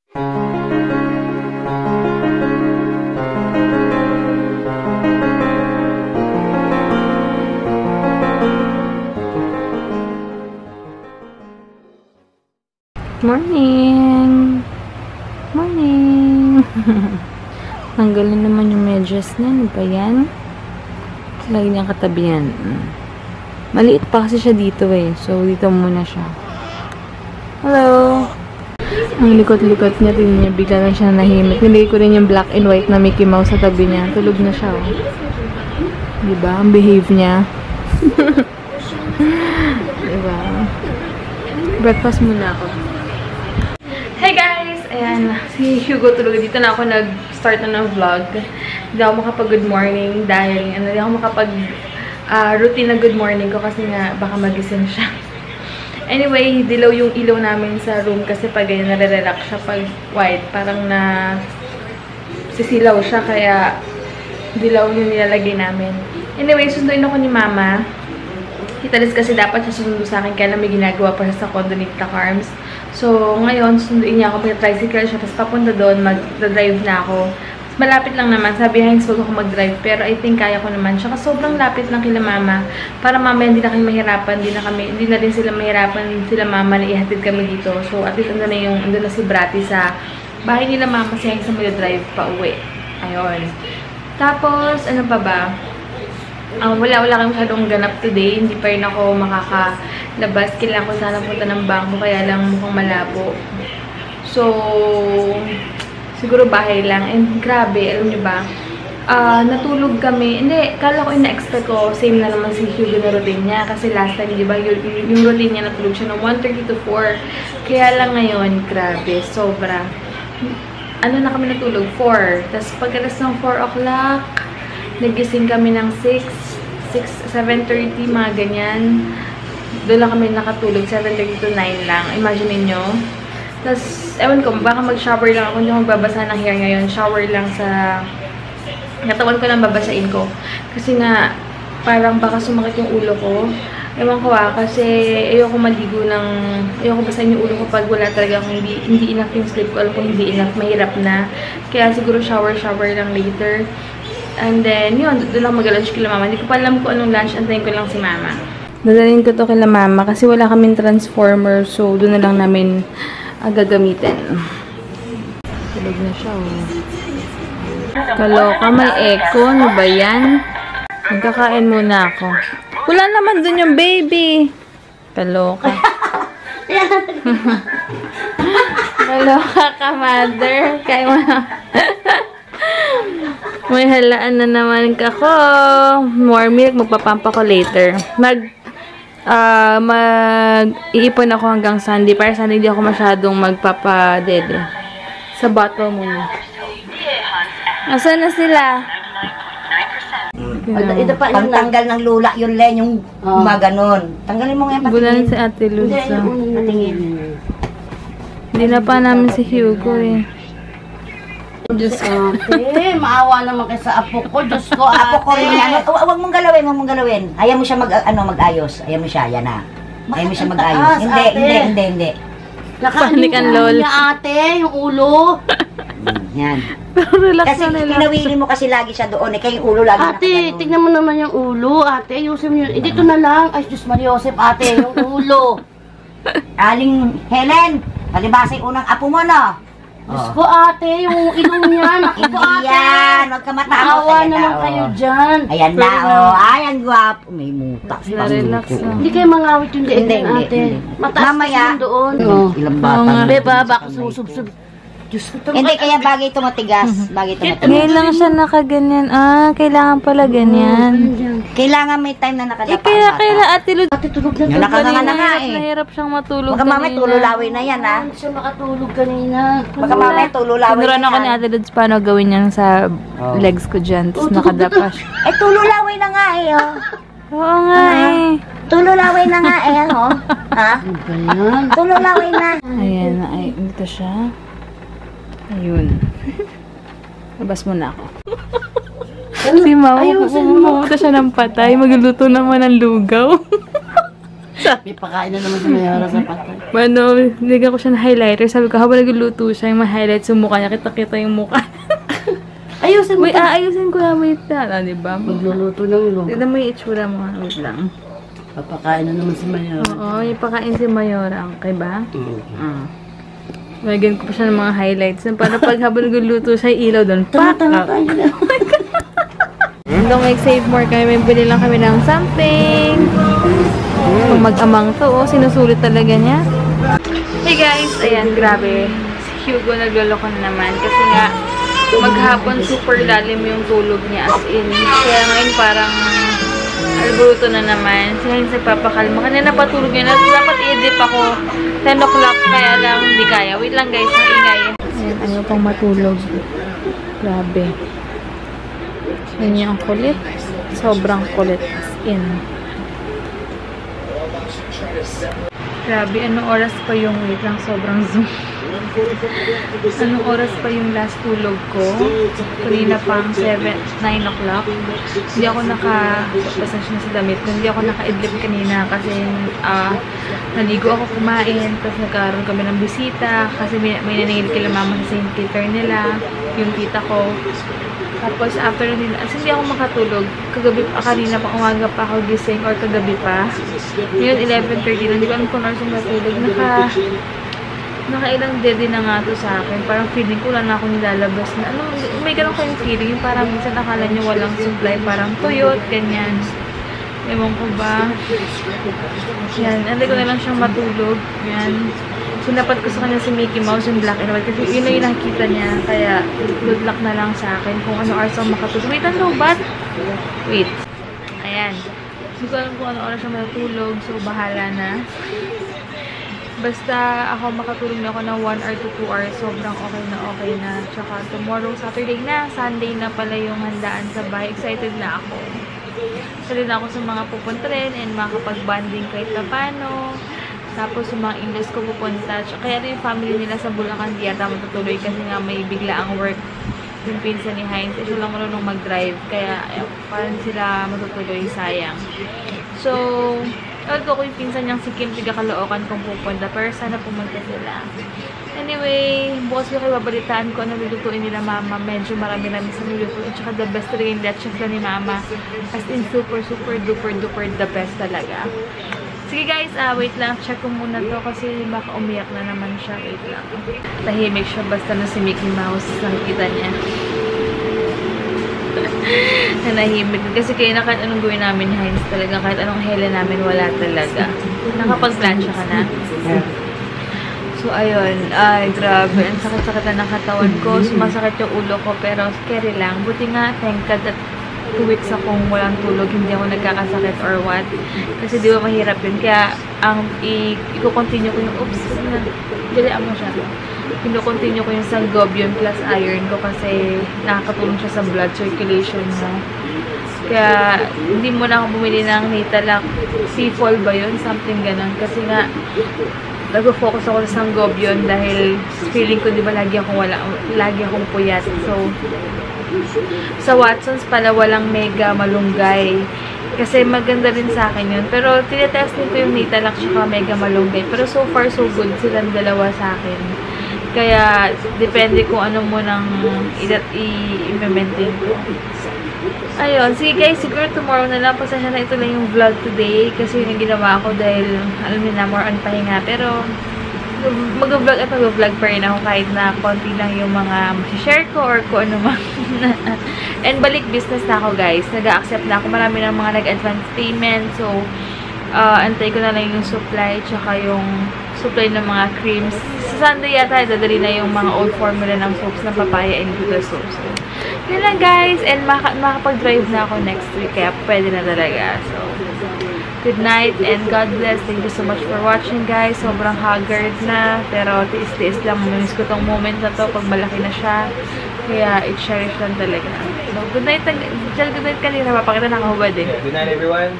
Morning! Morning! Tanggalin naman yung medyas niya. Ano ba yan? Lagi niyang katabi yan. Maliit pa kasi siya dito eh. So, dito muna siya. Hello! Ang likot-likot niya. Tingnan niya. Bigla lang siya nahimik. Nilagay ko rin yung black and white na Mickey Mouse sa tabi niya. Tulog na siya. Oh. Diba? Ang behave niya. Diba? Breakfast muna ako. Hey guys! Ayan, si Hugo tulog. Dito na ako nag-start na ng vlog. Hindi ako makapag-good morning dahil hindi ako makapag-routine na good morning ko kasi nga baka magising siya. Anyway, dilaw yung ilaw namin sa room kasi pag ganyan nare-relax siya pag white. Parang na sisilaw siya kaya dilaw yung nilalagay namin. Anyway, sunduin ako ni Mama. Kitalis kasi dapat siya susundo sa akin kaya lang may ginagawa pa siya sa condo ni Tita Carms. So, ngayon, sunduin niya ako. May tricycle siya. Tapos papunta doon, mag-drive na ako. Tapos malapit lang naman. Sabi, Hines, huwag ako mag-drive. Pero I think kaya ko naman. Tsaka sobrang lapit lang kila Mama. Para mamaya hindi na kami mahirapan. Hindi na din sila mahirapan sila Mama na ihatid kami dito. So, at least ando na si Brati sa bahay nila Mama. Si Hines na mag-drive pa uwi. Ayun. Tapos, ano pa ba? Wala kang masyadong ganap today. Hindi pa rin ako makakalabas. Kailangan ko sana punta ng bangko. Kaya lang mukhang malabo. So, siguro bahay lang. And grabe, alam nyo ba? Natulog kami. Hindi, kala ko ina-expect ko. Same na naman si Hugo na routine niya. Kasi last time, di ba, yung routine niya natulog siya ng 1:30 to 4. Kaya lang ngayon, grabe, sobra. Ano na kami natulog? 4. Tapos pagkatas ng 4 o'clock, nagising kami ng 7:30, mga ganyan. Doon lang kami nakatulog, 7:30 to 9 lang. Imagine niyo. Tapos, ewan ko, baka mag-shower lang ako. Hindi ako magbabasa ng hair ngayon. Shower lang sa katawan ko lang babasain ko. Kasi nga, parang baka sumakit yung ulo ko. Ewan ko kasi ayoko maligo ayoko basahin yung ulo ko pag wala talaga akong hindi enough yung sleep ko. Alam ko hindi enough, mahirap na. Kaya siguro shower lang later. And then, yun, doon lang mag-lunch kila Mama. Hindi ko pa alam kung anong lunch. Antayin ko lang si Mama. Dadalhin ko to kila Mama kasi wala kaming transformer. So, doon na lang namin gagamitin. Tulog na siya, oh. Kaloka, may echo. Ano ba yan? Magkakain muna ako. Wala naman doon yung baby. Kaloka. Kaloka ka, mother. Kaya mo na. May halaan na naman ako. More milk. Magpapampa ko later. Iipon ako hanggang Sunday. Para Sunday hindi ako masyadong magpapadede. Sa bottle muna. Asan na sila? Ito pa yung tanggal ng lula. Yun len yung maganon. Tanggalin mo nga patingin. Bulan si Ate Luz. Hindi na pa namin si Hugo eh. Diyos ko. Maawa naman kayo sa apo ko. Diyos ko, apo ko rin yan. Huwag mong galawin, Ayaw mo siya mag-ayos. Ayaw mo siya, yan na. Ayaw mo siya mag-ayos. Hindi. Panik ang lol. Niya ate, yung ulo. Yan. Kasi pinawili mo kasi lagi siya doon. Kaya yung ulo lagi na. Ate, tignan mo naman yung ulo. Ate, ayusin mo yun. Dito na lang. Ay, Diyos Maria Joseph, ate, yung ulo. Aling Helen, palibasa yung unang apo mo, no? Diyos ko, ate, yung ilong niya. Naku po, ate. Yan, huwag ka matakot. Maawa naman kayo dyan. Ayan na, oh. Ay, ang gwapo. May mutak. Relax lang. Hindi kayo mangawit yung diin yan, ate. Mataas kasi doon. Ilang bata. Beba, baka susubsub. Diyos ko. Hindi, kaya bagay ito matigas. Bagay ito matigas. Ngayon lang siya nakaganyan. Kailangan pala ganyan. Kailangan may time na nakadapa Kaya Ate Luz. Ate, tulog na yung nakanganga na nga eh. Nahirap siyang matulog baka mamay tululawin na yan, ha? Hindi siya makatulog kanina. Baka mamay tululawin na yan. Tinuruan ako ni Ate Luz paano gawin yan sa legs ko dyan. Tapos nakadapa siya. Tululawin na nga eh, oh. Oo nga eh. Tululawin na nga eh, oh. Ha? Tululawin na. Ayan, dito siya. Ayun. Labas muna ako. Si Mama, pumunta siya ng patay. Magluluto naman ng lugaw. May pakain na naman sa mayara sa patay. Bueno, nilagyan ko siya ng highlighter. Sabi ko, habang nagluluto siya, yung ma-highlight sa mukha niya, kita-kita yung mukha. Ayusin mo. Wait, aayusin ko na, wait na. Diba? Magluluto ng ilong. Tignan mo yung itsura mo. Wait lang. Papakain na naman sa mayara. Oo, yung pakain si Mayora. Okay ba? Lagyan ko pa siya ng mga highlights. Para pag habang nagluluto siya, yung ilaw doon. Tama tayo na. Don't make save more kami. May bili lang kami ng something. Kung mag-amang to, oh, sinusulit talaga niya. Hey guys, ayan, grabe. Si Hugo nagloloko na naman. Kasi nga, maghapon super lalim yung tulog niya. As in, kaya ngayon parang alburuto na naman. Siya yung nagpapakalma. Kanina patulog niya. Dapat i-dip ako 10 o'clock. Kaya lang, hindi kaya. Wait lang guys, ang ingay. Ayan, ayaw pang matulog. Grabe. Yan yung kulit. Sobrang kulit. As in. Grabe, anong oras pa yung wait lang? Sobrang zoom. Anong oras pa yung last tulog ko? Kanina pang 9 o'clock. Hindi ako pasensya na sa damit. Hindi ako naka-idlip kanina kasi naligo ako kumain. Tapos nagkaroon kami ng bisita kasi may naningil kila mama sa St. Peter nila. Yung tita ko. Tapos after nila, hindi ako makatulog. Kagabi, kanina pa, umaga pa ako gising or kagabi pa. Ngayon, 11:30 na. Hindi ko alam kung oras yung matulog. Nakailang dedi na nga to sa akin. Parang feeling ko lang na ako nilalabas na. May ganun ko yung feeling. Yung parang minsan akala nyo walang supply. Parang tuyot, ganyan. Ewan ko ba. Yan, hindi ko na lang siyang matulog. Yan. Sinapat ko sa kanya si Mickey Mouse yung black and white kasi yun na yung nakikita niya. Kaya, good luck na lang sa akin kung ano oras ako makatulog. Wait, ano ba? Wait. Ayan. Hindi ko alam kung ano oras siya matulog. So, bahala na. Basta ako makatulog na ako ng 1 or 2 hours. Sobrang okay na. Tsaka tomorrow, Saturday na. Sunday na pala yung handaan sa bahay. Excited na ako. Excited na ako sa mga pupunta rin and makakapag-banding kahit na paano. Tapos yung mga English ko pupunta. Kaya yung family nila sa Bulacan di yata matutuloy kasi nga may bigla ang work yung pinsan ni Heinz. Siya lang marunong mag-drive. Kaya parang sila matutuloy, sayang. So, ewan ko yung pinsan niyang si Kim tiga Caloocan kung pupunta. Pero sana pumunta sila. Anyway, bukas ko kayo babalitaan ko ano lulutuin nila mama. Medyo marami-rami sa nilulutuin. Tsaka the best talaga yung let's chef ni mama. As in super duper the best talaga. Sige guys, wait lang. Check ko muna to kasi baka umiyak na naman siya. Wait lang. Tahimik siya basta na si Mickey Mouse. Nakikita niya. Nanahimik. Kasi kaya na kahit anong gawin namin, Heinz talaga. Kahit anong hela namin, wala talaga. Nakapag-plancha ka na? So, ayun. Ay, grabe. Ang sakit-sakit na ng katawan ko. Sumasakit yung ulo ko. Pero scary lang. Buti nga, thank God that 2 weeks akong walang tulog, hindi ako nagkakasakit or what. Kasi di ba mahirap yun. Kaya, i-continue ko yung, dilaan mo siya. I-continue ko yung sangobion plus iron ko kasi nakakatulong siya sa blood circulation mo. Kaya, hindi mo na ako bumili ng Natalac C-Fall ba yun? Something ganun. Kasi nga, nag-focus ako sa sangobion dahil feeling ko, di ba, lagi akong puyat. So, sa Watsons pala walang mega malunggay. Kasi maganda rin sa akin yun. Pero tinetest nito yung Natalac saka mega malunggay. Pero so far so good silang dalawa sa akin. Kaya depende kung ano mo nang i-maintain ko. Ayun. Sige guys, siguro tomorrow na lang. Pasensya na ito lang yung vlog today. Kasi yun yung ginawa ko dahil alam niyo na more on pahinga. Pero mag-vlog at mag-vlog pa rin ako kahit na konti lang yung mga share ko or kung ano man. And balik business na ako guys. Nag-accept na ako. Marami ng mga nag-advance payment. So, antay ko na lang yung supply tsaka yung supply ng mga creams. Sa Sunday yata, dadali na yung mga old formula ng soaps ng papaya and Buddha soaps. So, yun lang guys. And makapag-drive na ako next week. Kaya pwede na talaga. So, good night and God bless. Thank you so much for watching guys. Sobrang haggard na. Pero tiis-tiis lang. Mamiss ko tong moment na to pag malaki na siya. Kaya i-cherish lang talaga. So good night. Good night kanina. Papakita na ako hubad eh. Good night everyone.